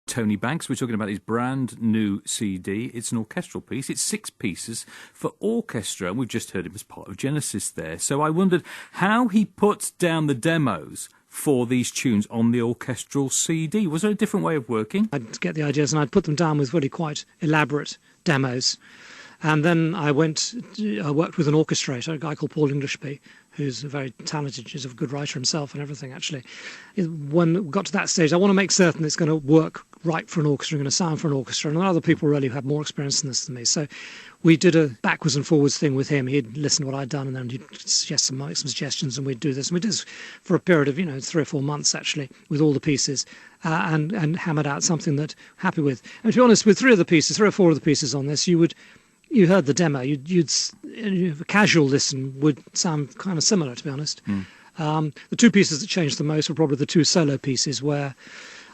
Tony Banks. We're talking about his brand new CD. It's an orchestral piece. It's 6 pieces for orchestra, and we've just heard him as part of Genesis there. So I wondered how he put down the demos for these tunes on the orchestral CD. Was there a different way of working? I'd get the ideas and I'd put them down with really quite elaborate demos. And then I worked with an orchestrator, a guy called Paul Englishby, who's very talented, he's a good writer himself and everything, actually. When we got to that stage, I want to make certain it's going to work right for an orchestra, going to sound for an orchestra, and other people really have more experience in this than me. So we did a backwards and forwards thing with him. He'd listen to what I'd done, and then he'd suggest some suggestions, and we'd do this. And we did this for a period of, 3 or 4 months, actually, with all the pieces, and hammered out something that I'm happy with. And to be honest, with 3 or 4 of the pieces on this, you heard the demo. A casual listen would sound kind of similar, to be honest. The 2 pieces that changed the most were probably the 2 solo pieces, where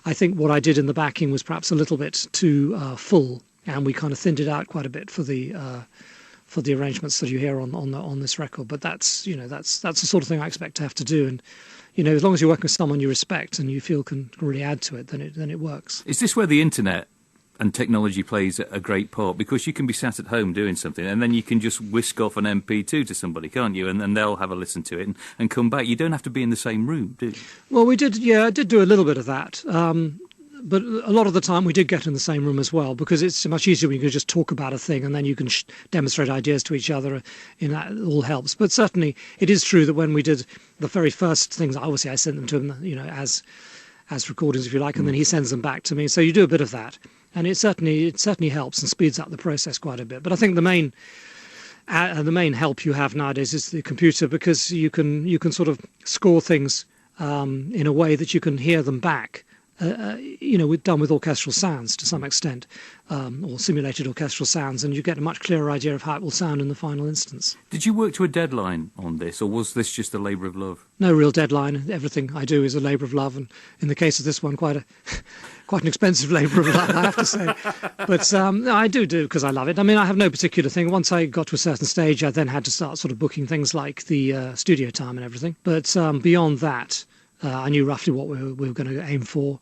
I think what I did in the backing was perhaps a little bit too full, and we kind of thinned it out quite a bit for the arrangements that you hear on this record. But that's the sort of thing I expect to have to do. And as long as you're working with someone you respect and you feel can really add to it, then it works. Is this where the internet and technology plays a great part? Because you can be sat at home doing something and then you can just whisk off an MP2 to somebody, can't you? And then they'll have a listen to it and come back. You don't have to be in the same room, do you? Well, I did do a little bit of that. But a lot of the time we did get in the same room as well, because it's much easier when you can just talk about a thing and then you can demonstrate ideas to each other. That all helps. But certainly it is true that when we did the very first things, obviously I sent them to him, as recordings, if you like, and then he sends them back to me. So you do a bit of that. And it certainly helps and speeds up the process quite a bit. But I think the main help you have nowadays is the computer, because you can sort of score things in a way that you can hear them back. Done with orchestral sounds to some extent, or simulated orchestral sounds, and you get a much clearer idea of how it will sound in the final instance. Did you work to a deadline on this, or was this just a labour of love? No real deadline. Everything I do is a labour of love, and in the case of this one, quite an expensive labour of love, I have to say. But I do because I love it. I mean, I have no particular thing. Once I got to a certain stage, I then had to start sort of booking things like the studio time and everything. But beyond that, I knew roughly what we were going to aim for,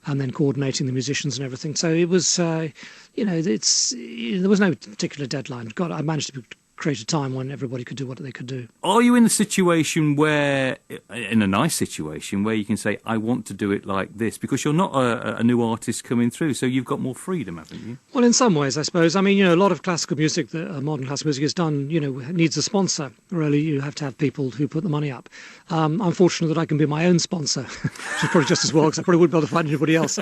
and then coordinating the musicians and everything. So it was, there was no particular deadline. I managed to create a time when everybody could do what they could do. Are you in a situation in a nice situation, where you can say, I want to do it like this? Because you're not a new artist coming through, so you've got more freedom, haven't you? Well, in some ways, I suppose. I mean, a lot of classical music, modern classical music is done, needs a sponsor. Really, you have to have people who put the money up. I'm fortunate that I can be my own sponsor, which is probably just as well, because I probably wouldn't be able to find anybody else.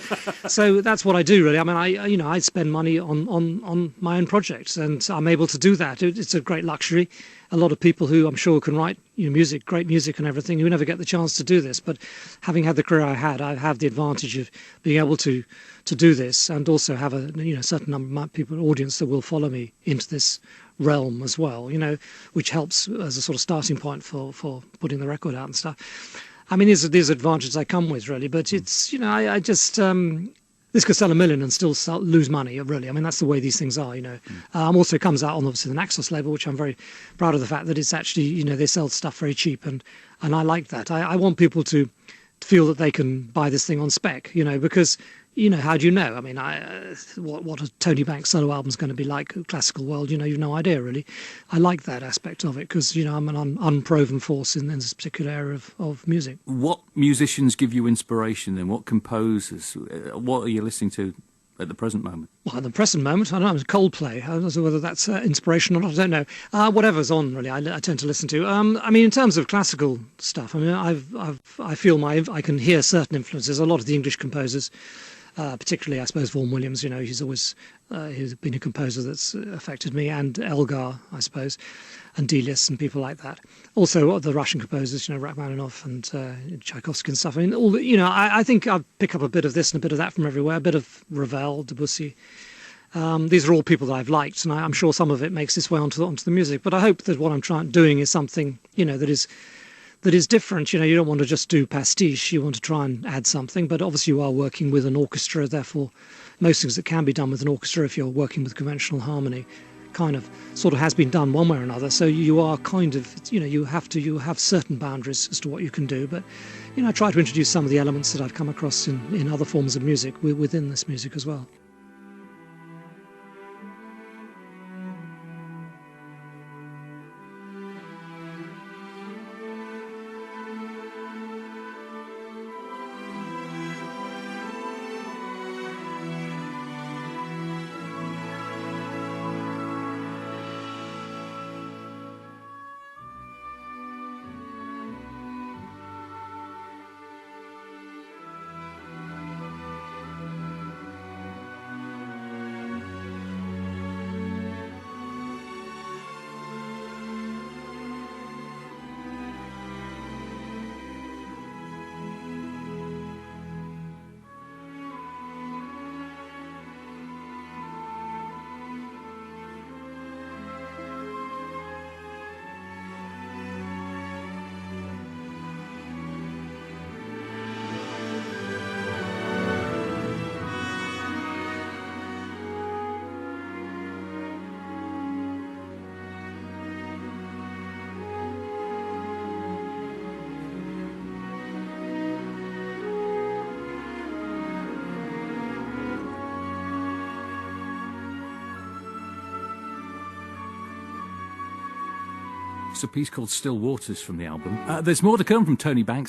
So that's what I do, really. I mean, I spend money on my own projects, and I'm able to do that. It's a great luxury. A lot of people who I'm sure can write music, great music and everything, who never get the chance to do this. But having had the career I have the advantage of being able to do this, and also have a certain number of people, audience that will follow me into this realm as well, which helps as a sort of starting point for putting the record out and stuff. I mean, there's advantages I come with, really, but it's, I just... this could sell 1 million and still lose money, really. I mean, that's the way these things are, Also comes out on, obviously, the Naxos label, which I'm very proud of the fact that it's actually, they sell stuff very cheap, and I like that. I want people to feel that they can buy this thing on spec, because, how do you know? I mean, what a Tony Banks solo album is going to be like, a classical world, you've no idea, really. I like that aspect of it, because, I'm an unproven force in this particular area of music. What musicians give you inspiration then? What composers? What are you listening to at the present moment? Well, at the present moment, I don't know, Coldplay. I don't know whether that's inspiration or not. I don't know. Whatever's on, really, I tend to listen to. I mean, in terms of classical stuff, I mean, I feel I can hear certain influences. A lot of the English composers, particularly, I suppose, Vaughan Williams. He's been a composer that's affected me, and Elgar, I suppose, and Delius and people like that. Also, the Russian composers, Rachmaninoff and Tchaikovsky and stuff. I mean, I think I pick up a bit of this and a bit of that from everywhere. A bit of Ravel, Debussy. These are all people that I've liked, and I'm sure some of it makes its way onto the music. But I hope that what I'm doing is something, that is different. You don't want to just do pastiche. You want to try and add something. But obviously, you are working with an orchestra. Therefore, most things that can be done with an orchestra, if you're working with conventional harmony, kind of sort of has been done one way or another. So you are kind of, you have certain boundaries as to what you can do. But I try to introduce some of the elements that I've come across in other forms of music within this music as well. It's a piece called Still Waters from the album. There's more to come from Tony Banks.